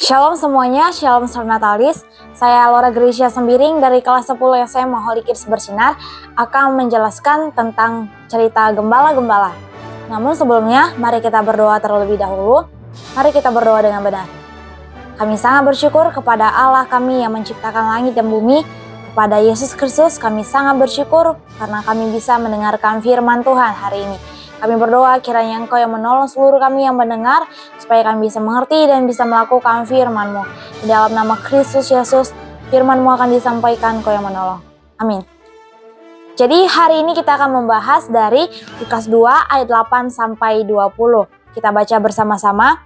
Shalom semuanya, Shalom Shalom Natalis. Saya Laura Gracia Sembiring dari kelas 10 SMA Holy Kids Bersinar akan menjelaskan tentang cerita gembala-gembala. Namun sebelumnya, mari kita berdoa terlebih dahulu. Mari kita berdoa dengan benar. Kami sangat bersyukur kepada Allah kami yang menciptakan langit dan bumi. Kepada Yesus Kristus kami sangat bersyukur karena kami bisa mendengarkan firman Tuhan hari ini. Kami berdoa kiranya Engkau yang menolong seluruh kami yang mendengar, supaya kami bisa mengerti dan bisa melakukan firman-Mu. Di dalam nama Kristus Yesus, firman-Mu akan disampaikan, Engkau yang menolong. Amin. Jadi hari ini kita akan membahas dari Lukas 2 ayat 8 sampai 20. Kita baca bersama-sama.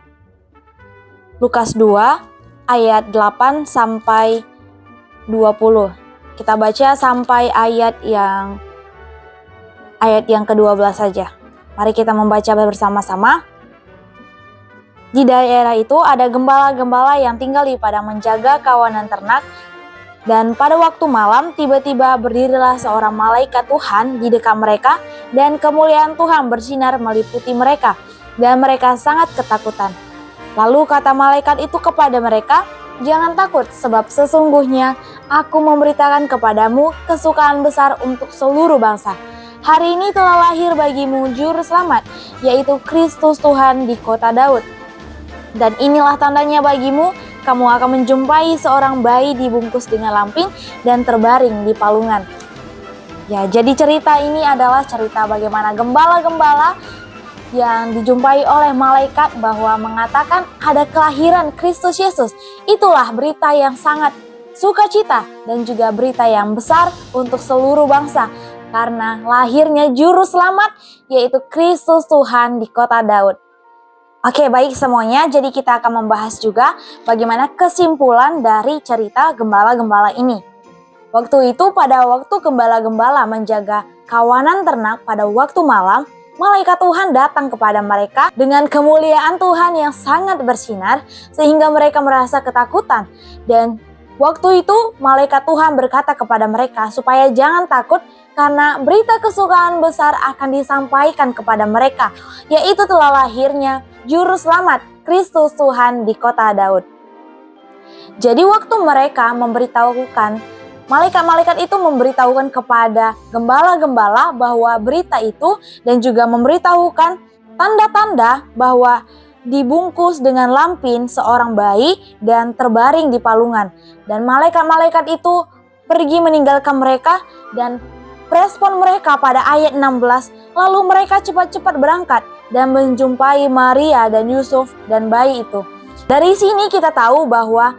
Lukas 2 ayat 8 sampai 20. Kita baca sampai ayat yang ke-12 saja. Mari kita membaca bersama-sama. Di daerah itu ada gembala-gembala yang tinggal di padang menjaga kawanan ternak. Dan pada waktu malam tiba-tiba berdirilah seorang malaikat Tuhan di dekat mereka. Dan kemuliaan Tuhan bersinar meliputi mereka. Dan mereka sangat ketakutan. Lalu kata malaikat itu kepada mereka, "Jangan takut, sebab sesungguhnya aku memberitakan kepadamu kesukaan besar untuk seluruh bangsa. Hari ini telah lahir bagimu juru selamat, yaitu Kristus Tuhan di kota Daud. Dan inilah tandanya bagimu, kamu akan menjumpai seorang bayi dibungkus dengan lampin dan terbaring di palungan." Ya, jadi cerita ini adalah cerita bagaimana gembala-gembala yang dijumpai oleh malaikat bahwa mengatakan ada kelahiran Kristus Yesus. Itulah berita yang sangat sukacita dan juga berita yang besar untuk seluruh bangsa. Karena lahirnya juru selamat, yaitu Kristus Tuhan di kota Daud. Oke, baik semuanya, jadi kita akan membahas juga bagaimana kesimpulan dari cerita gembala-gembala ini. Waktu itu pada waktu gembala-gembala menjaga kawanan ternak pada waktu malam, malaikat Tuhan datang kepada mereka dengan kemuliaan Tuhan yang sangat bersinar sehingga mereka merasa ketakutan. Dan waktu itu malaikat Tuhan berkata kepada mereka supaya jangan takut karena berita kesukaan besar akan disampaikan kepada mereka, yaitu telah lahirnya juru selamat Kristus Tuhan di kota Daud. Jadi waktu mereka memberitahukan, malaikat-malaikat itu memberitahukan kepada gembala-gembala bahwa berita itu dan juga memberitahukan tanda-tanda bahwa dibungkus dengan lampin seorang bayi dan terbaring di palungan. Dan malaikat-malaikat itu pergi meninggalkan mereka dan respon mereka pada ayat 16, lalu mereka cepat-cepat berangkat dan menjumpai Maria dan Yusuf dan bayi itu. Dari sini kita tahu bahwa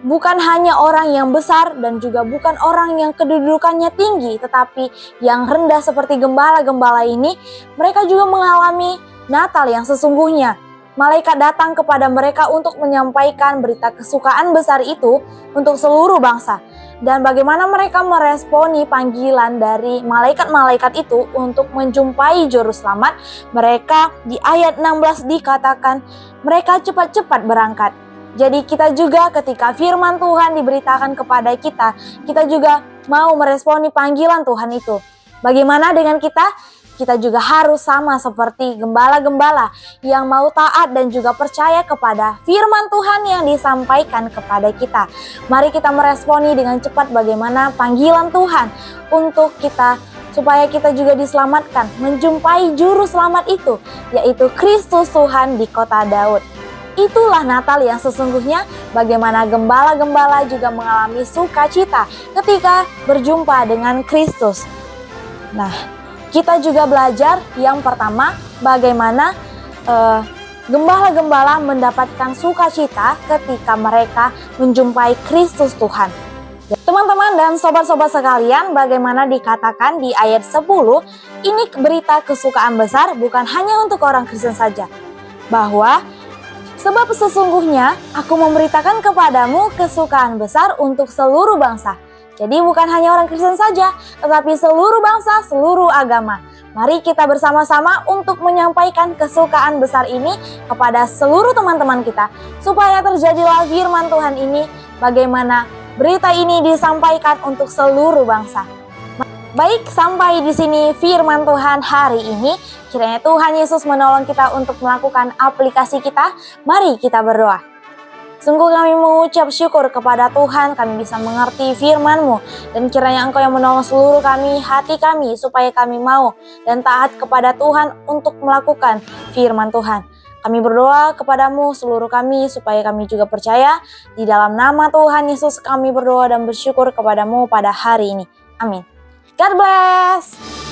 bukan hanya orang yang besar dan juga bukan orang yang kedudukannya tinggi, tetapi yang rendah seperti gembala-gembala ini, mereka juga mengalami Natal yang sesungguhnya. Malaikat datang kepada mereka untuk menyampaikan berita kesukaan besar itu untuk seluruh bangsa. Dan bagaimana mereka meresponi panggilan dari malaikat-malaikat itu untuk menjumpai juru selamat, mereka di ayat 16 dikatakan mereka cepat-cepat berangkat. Jadi kita juga ketika firman Tuhan diberitakan kepada kita, kita juga mau meresponi panggilan Tuhan itu. Bagaimana dengan kita? Kita juga harus sama seperti gembala-gembala yang mau taat dan juga percaya kepada firman Tuhan yang disampaikan kepada kita. Mari kita meresponi dengan cepat bagaimana panggilan Tuhan untuk kita supaya kita juga diselamatkan, menjumpai juru selamat itu, yaitu Kristus Tuhan di kota Daud. Itulah Natal yang sesungguhnya, bagaimana gembala-gembala juga mengalami sukacita ketika berjumpa dengan Kristus. Nah, kita juga belajar yang pertama bagaimana gembala-gembala mendapatkan sukacita ketika mereka menjumpai Kristus Tuhan. Teman-teman dan sobat-sobat sekalian, bagaimana dikatakan di ayat 10, ini berita kesukaan besar bukan hanya untuk orang Kristen saja. Bahwa sebab sesungguhnya aku memberitakan kepadamu kesukaan besar untuk seluruh bangsa. Jadi bukan hanya orang Kristen saja, tetapi seluruh bangsa, seluruh agama. Mari kita bersama-sama untuk menyampaikan kesukaan besar ini kepada seluruh teman-teman kita. Supaya terjadilah firman Tuhan ini, bagaimana berita ini disampaikan untuk seluruh bangsa. Baik, sampai di sini firman Tuhan hari ini. Kiranya Tuhan Yesus menolong kita untuk melakukan aplikasi kita. Mari kita berdoa. Sungguh kami mengucap syukur kepada Tuhan, kami bisa mengerti firman-Mu. Dan kiranya Engkau yang menolong seluruh kami, hati kami, supaya kami mau dan taat kepada Tuhan untuk melakukan firman Tuhan. Kami berdoa kepadamu seluruh kami supaya kami juga percaya. Di dalam nama Tuhan Yesus kami berdoa dan bersyukur kepadamu pada hari ini. Amin. God bless.